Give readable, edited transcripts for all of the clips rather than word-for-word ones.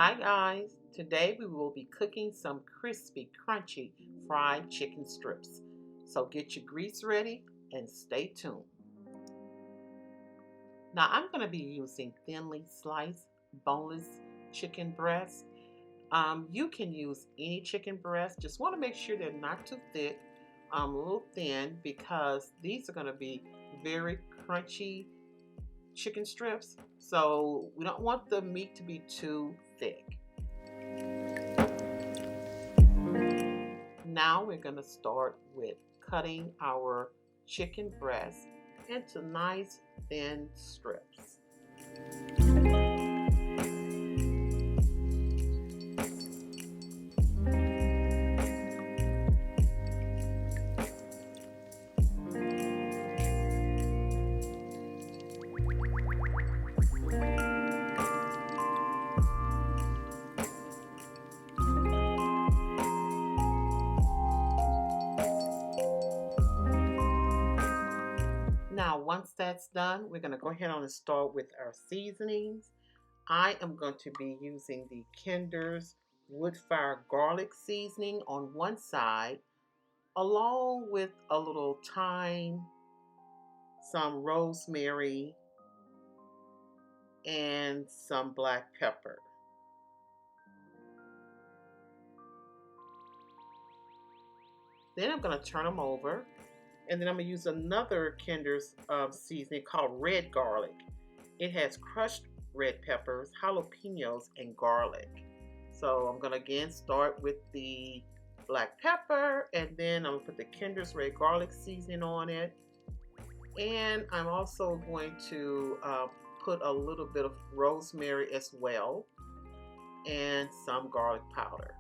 Hi guys, today we will be cooking some crispy, crunchy fried chicken strips. So get your grease ready and stay tuned. Now I'm going to be using thinly sliced boneless chicken breast. You can use any chicken breast. Just want to make sure they're not too thick, a little thin because these are going to be very crunchy chicken strips. So we don't want the meat to be too thick. Now we're going to start with cutting our chicken breast into nice thin strips. Now, once that's done, we're going to go ahead and start with our seasonings. I am going to be using the Kinder's wood fire garlic seasoning on one side, along with a little thyme, some rosemary, and some black pepper. Then I'm going to turn them over, and then I'm going to use another Kinder's seasoning called red garlic. It has crushed red peppers, jalapenos, and garlic. So I'm going to again start with the black pepper, and then I'm going to put the Kinder's red garlic seasoning on it. And I'm also going to put a little bit of rosemary as well, and some garlic powder.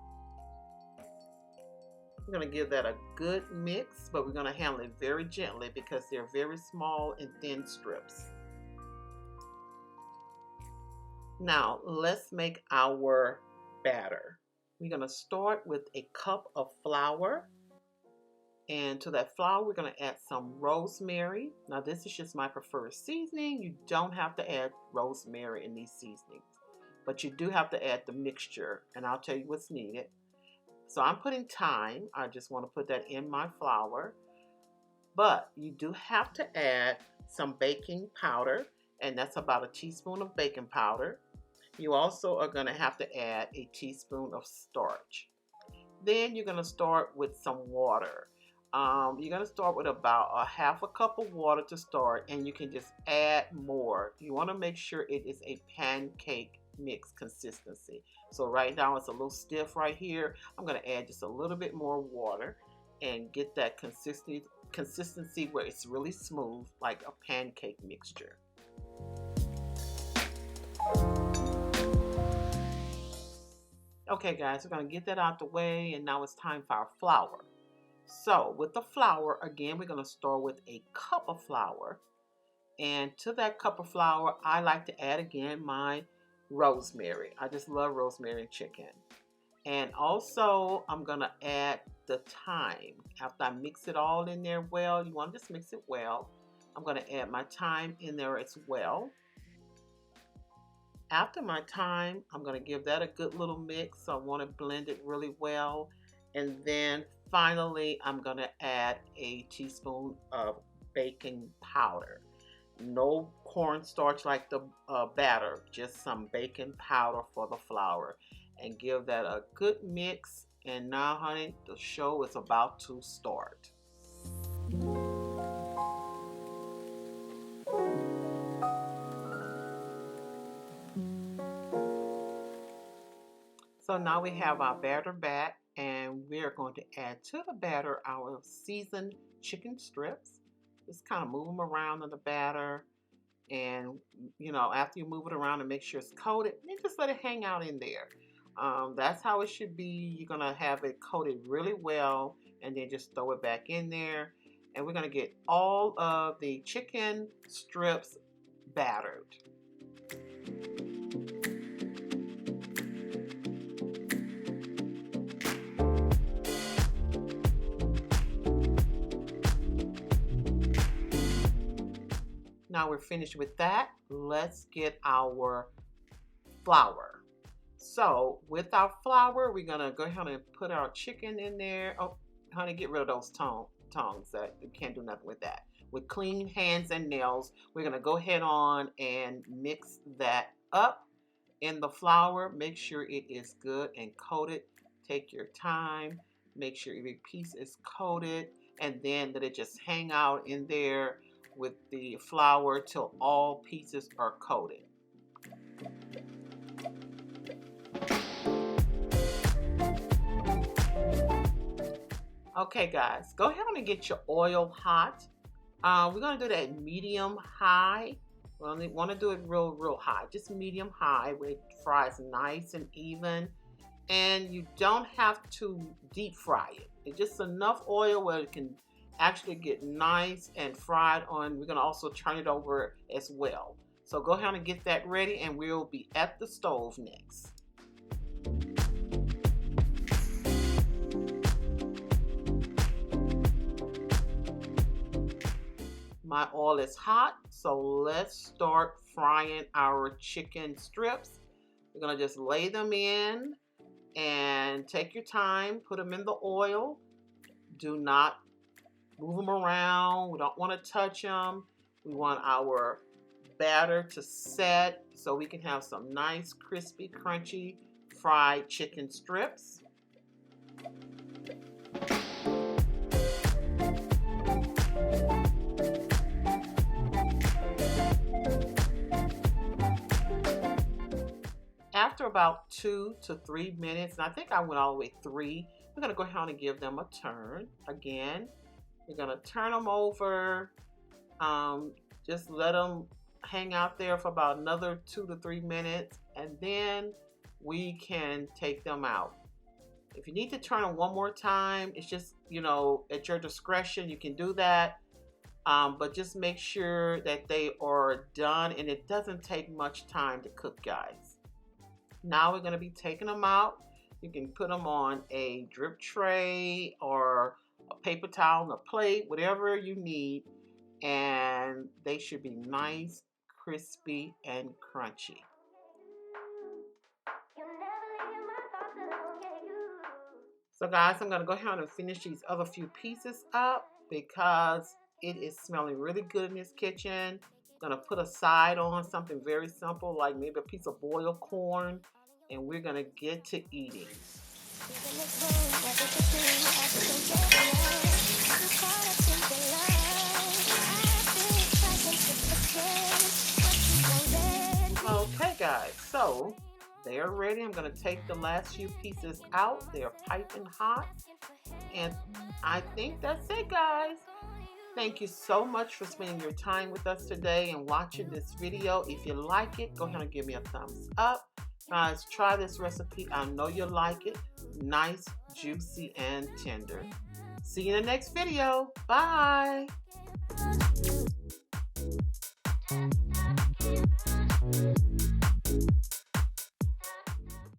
We're going to give that a good mix, but we're going to handle it very gently because they're very small and thin strips. Now let's make our batter. We're going to start with a cup of flour, and to that flour we're going to add some rosemary. Now this is just my preferred seasoning. You don't have to add rosemary in these seasonings, but you do have to add the mixture, and I'll tell you what's needed. So I'm putting thyme. I just want to put that in my flour, but you do have to add some baking powder, and that's about a teaspoon of baking powder. You also are going to have to add a teaspoon of starch. Then you're going to start with some water. You're going to start with about a half a cup of water to start, and you can just add more. You want to make sure it is a pancake mix consistency. So right now it's a little stiff right here. I'm going to add just a little bit more water and get that consistency where it's really smooth, like a pancake mixture. Okay guys, we're going to get that out the way, and now it's time for our flour. So with the flour, again, we're going to start with a cup of flour, and to that cup of flour I like to add again my rosemary. I just love rosemary and chicken. And also I'm going to add the thyme. After I mix it all in there well, you want to just mix it well, I'm going to add my thyme in there as well. After my thyme, I'm going to give that a good little mix. So I want to blend it really well. And then finally, I'm going to add a teaspoon of baking powder. No cornstarch like the batter, just some baking powder for the flour. And give that a good mix. And now, honey, the show is about to start. So now we have our batter back, and we are going to add to the batter our seasoned chicken strips. Just kind of move them around in the batter, and after you move it around and make sure it's coated, then just let it hang out in there. That's how it should be. You're going to have it coated really well, and then just throw it back in there, and we're going to get all of the chicken strips battered. Now we're finished with that. Let's get our flour. So with our flour, we're gonna go ahead and put our chicken in there. Oh, honey, get rid of those tongues. That you can't do nothing with that. With clean hands and nails, we're gonna go ahead on and mix that up in the flour. Make sure it is good and coated. Take your time. Make sure every piece is coated, and then let it just hang out in there with the flour till all pieces are coated. Okay, guys, go ahead and get your oil hot. We're gonna do that medium high. We only want to do it real high, just medium high, where it fries nice and even. And you don't have to deep fry it. It's just enough oil where it can actually get nice and fried on. We're gonna also turn it over as well. So go ahead and get that ready, and we'll be at the stove next. My oil is hot, so let's start frying our chicken strips. We're gonna just lay them in and take your time, put them in the oil. Do not move them around. We don't want to touch them. We want our batter to set so we can have some nice, crispy, crunchy fried chicken strips. After about 2 to 3 minutes, and I think I went all the way 3, we're going to go ahead and give them a turn. Again, we're going to turn them over. Just let them hang out there for about another 2 to 3 minutes, and then we can take them out. If you need to turn them one more time, it's just, at your discretion, you can do that. But just make sure that they are done, and it doesn't take much time to cook, guys. Now we're going to be taking them out. You can put them on a drip tray or a paper towel on a plate, whatever you need, and they should be nice, crispy, and crunchy. So guys, I'm going to go ahead and finish these other few pieces up because it is smelling really good in this kitchen. Going to put a side on something very simple, like maybe a piece of boiled corn, and we're going to get to eating. Okay guys, so they're ready. I'm going to take the last few pieces out. They're piping hot, and I think that's it, guys. Thank you so much for spending your time with us today and watching this video. If you like it, go ahead and give me a thumbs up. Guys, try this recipe. I know you'll like it. Nice, juicy, and tender. See you in the next video. Bye.